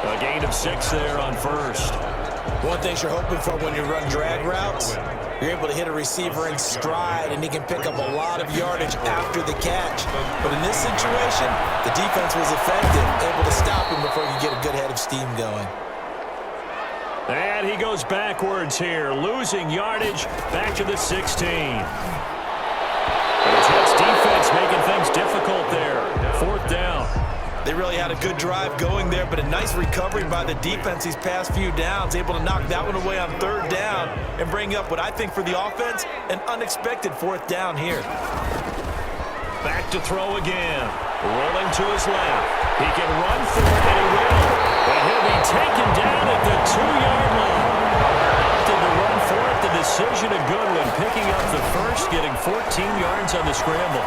A gain of 6 there on first. One thing you're hoping for when you run drag routes, you're able to hit a receiver in stride, and he can pick up a lot of yardage after the catch. But in this situation, the defense was effective, able to stop him before you get a good head of steam going. And he goes backwards here, losing yardage back to the 16. The Jets defense making things difficult there. 4th down. They really had a good drive going there, but a nice recovery by the defense these past few downs, able to knock that one away on 3rd down and bring up what I think for the offense, an unexpected 4th down here. Back to throw again. Rolling to his left. He can run for it, and he will. But he'll be taken down at the 2-yard line. Opted to run for it. The decision a good one. Picking up the first, getting 14 yards on the scramble.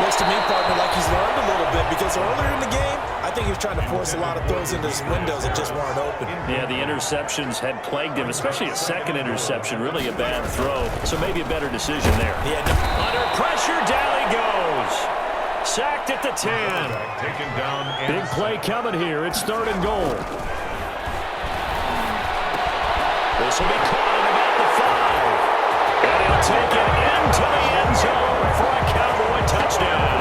Looks to me, partner, like he's learned a little bit, because earlier in the game, I think he was trying to force a lot of throws into his windows that just weren't open. Yeah, the interceptions had plagued him, especially a second interception, really a bad throw. So maybe a better decision there. Yeah, under pressure, down he goes. Sacked at the 10. Taken down. Big play coming here. It's 3rd and goal. This will be caught at about the 5. And he'll take it into the end zone for a Cowboy touchdown.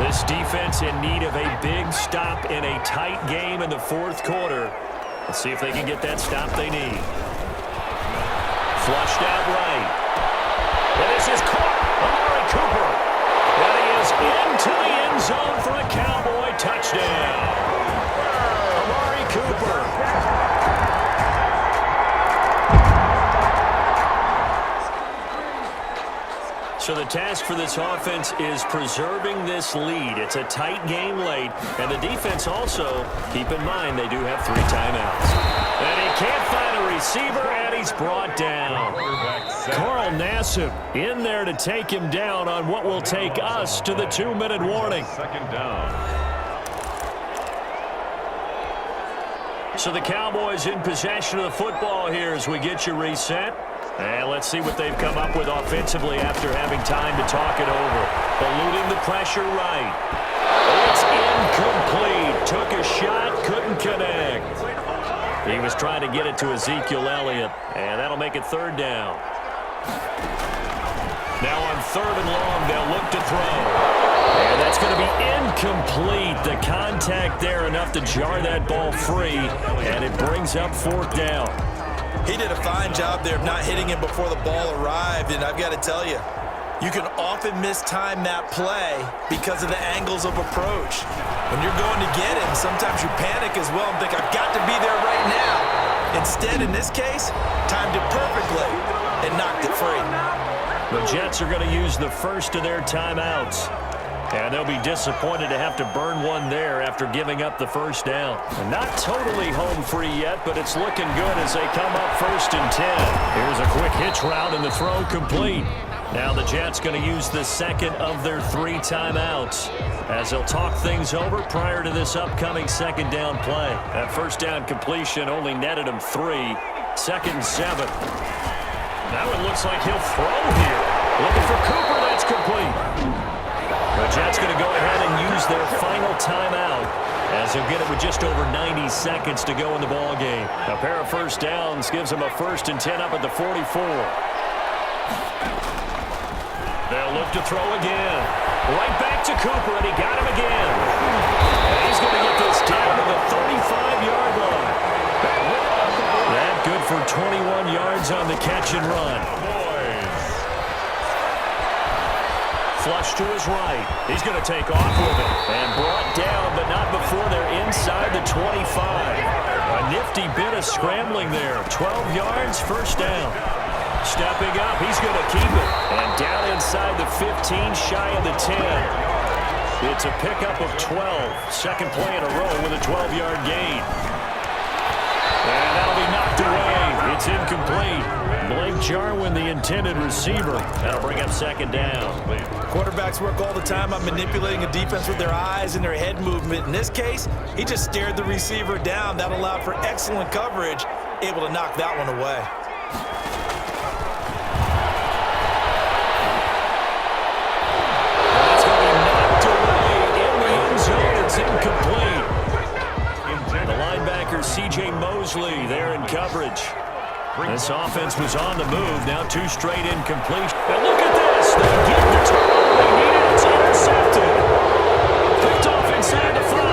This defense in need of a big stop in a tight game in the 4th quarter. Let's see if they can get that stop they need. Flushed out right. And this is caught. Amari Cooper. And he is into the end zone for a Cowboy touchdown. Amari Cooper. So the task for this offense is preserving this lead. It's a tight game late, and the defense also, keep in mind, they do have 3 timeouts. And he can't find a receiver, and he's brought down. Carl Nassib in there to take him down on what will take us to the 2-minute warning. 2nd down. So the Cowboys in possession of the football here as we get you reset. And let's see what they've come up with offensively after having time to talk it over. Eluding the pressure right. It's incomplete. Took a shot, couldn't connect. He was trying to get it to Ezekiel Elliott, and that'll make it 3rd down. Now on 3rd and long, they'll look to throw. And that's going to be incomplete. The contact there enough to jar that ball free, and it brings up 4th down. he did a fine job there of not hitting him before the ball arrived, and I've got to tell you, you can often mistime that play because of the angles of approach. When you're going to get him, sometimes you panic as well and think, I've got to be there right now. Instead, in this case, timed it perfectly and knocked it free. The Jets are going to use the first of their timeouts. And they'll be disappointed to have to burn one there after giving up the first down. And not totally home free yet, but it's looking good as they come up 1st and 10. Here's a quick hitch route and the throw complete. Now the Jets going to use the second of their 3 timeouts as they'll talk things over prior to this upcoming second down play. That first down completion only netted him 3. 2nd and 7. That one looks like he'll throw here. Looking for Cooper. That's complete. The Jets going to go ahead and use their final timeout as they'll get it with just over 90 seconds to go in the ball game. A pair of first downs gives them a 1st and 10 up at the 44. They'll look to throw again. Right back to Cooper, and he got him again. And he's going to get this down to the 35-yard line. That good for 21 yards on the catch and run. Flush to his right. He's going to take off with it. And brought down, but not before they're inside the 25. A nifty bit of scrambling there. 12 yards, 1st down. Stepping up, he's going to keep it. And down inside the 15, shy of the 10. It's a pickup of 12. Second play in a row with a 12-yard gain. And that'll be knocked away. It's incomplete. Blake Jarwin, the intended receiver. That'll bring up 2nd down. Quarterbacks work all the time on manipulating a defense with their eyes and their head movement. In this case, he just stared the receiver down. That allowed for excellent coverage, able to knock that one away. This offense was on the move. Now 2 straight incompletions. And look at this. They get the turnover they needed. It's intercepted. Picked off inside the 5.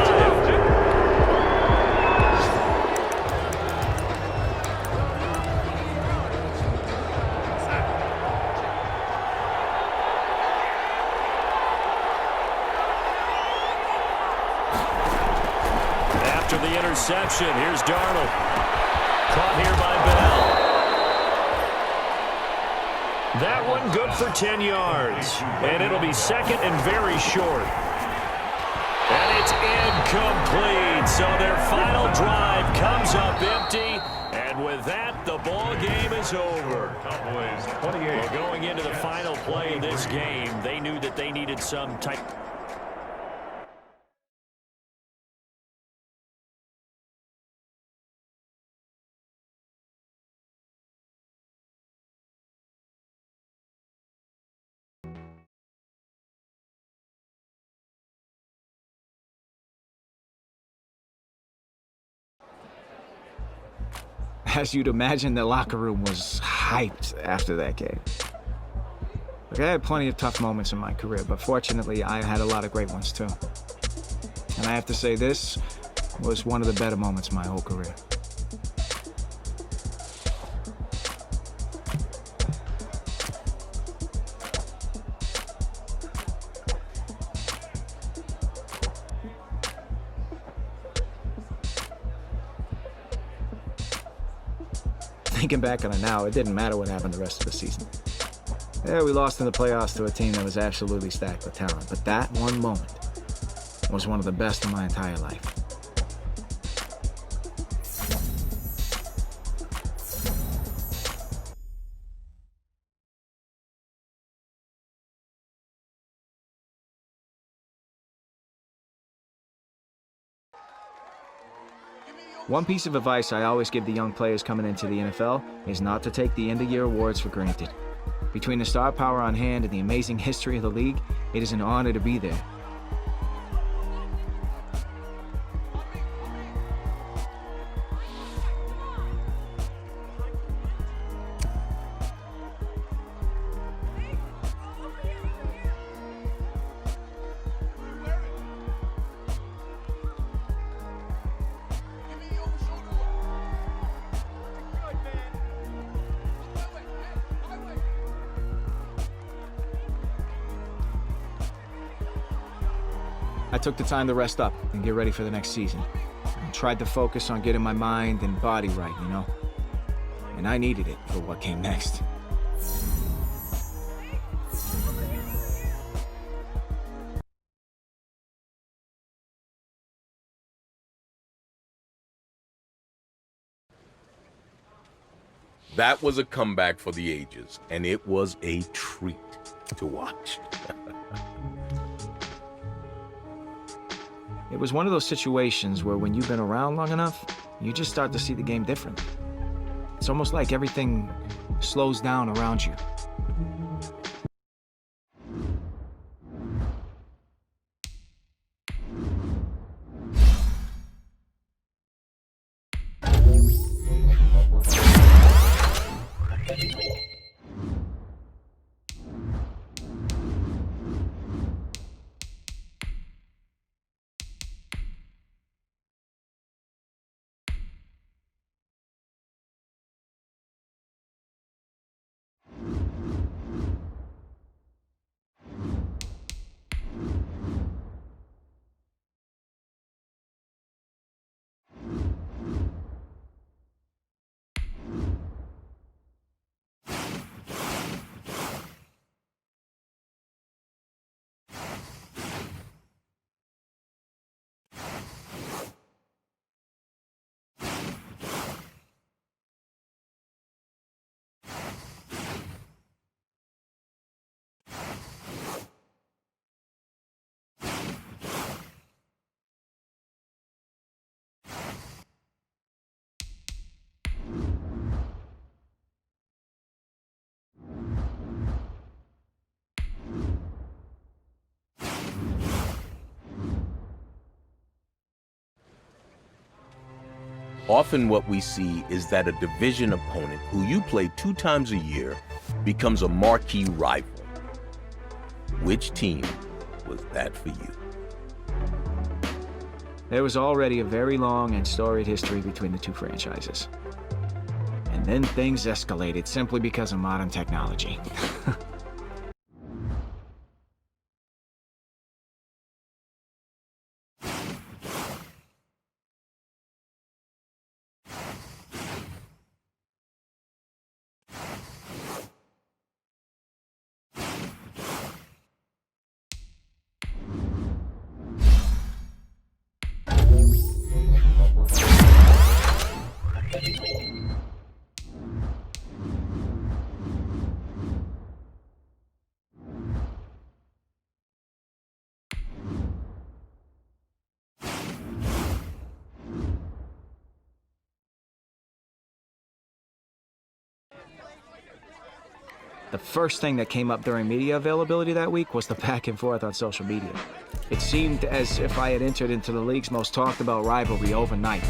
After the interception, here's Darnold. Caught here by Bell. That one good for 10 yards. And it'll be second and very short. And it's incomplete. So their final drive comes up empty. And with that, the ball game is over. Cowboys 28. Well, going into the final play of this game, they knew that they needed some type. As you'd imagine, the locker room was hyped after that game. Look, I had plenty of tough moments in my career, but fortunately, I had a lot of great ones too. And I have to say, this was one of the better moments of my whole career. Thinking back on it now, it didn't matter what happened the rest of the season. Yeah, we lost in the playoffs to a team that was absolutely stacked with talent, but that one moment was one of the best of my entire life. One piece of advice I always give the young players coming into the NFL is not to take the end-of-year awards for granted. Between the star power on hand and the amazing history of the league, it is an honor to be there. I took the time to rest up and get ready for the next season. I tried to focus on getting my mind and body right, you know? And I needed it for what came next. That was a comeback for the ages, and it was a treat to watch. It was one of those situations where when you've been around long enough, you just start to see the game different. It's almost like everything slows down around you. Often what we see is that a division opponent who you play 2 times a year becomes a marquee rival. Which team was that for you? There was already a very long and storied history between the two franchises. And then things escalated simply because of modern technology. The first thing that came up during media availability that week was the back and forth on social media. It seemed as if I had entered into the league's most talked about rivalry overnight.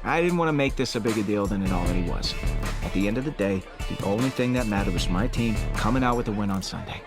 I didn't want to make this a bigger deal than it already was. At the end of the day, the only thing that mattered was my team coming out with a win on Sunday.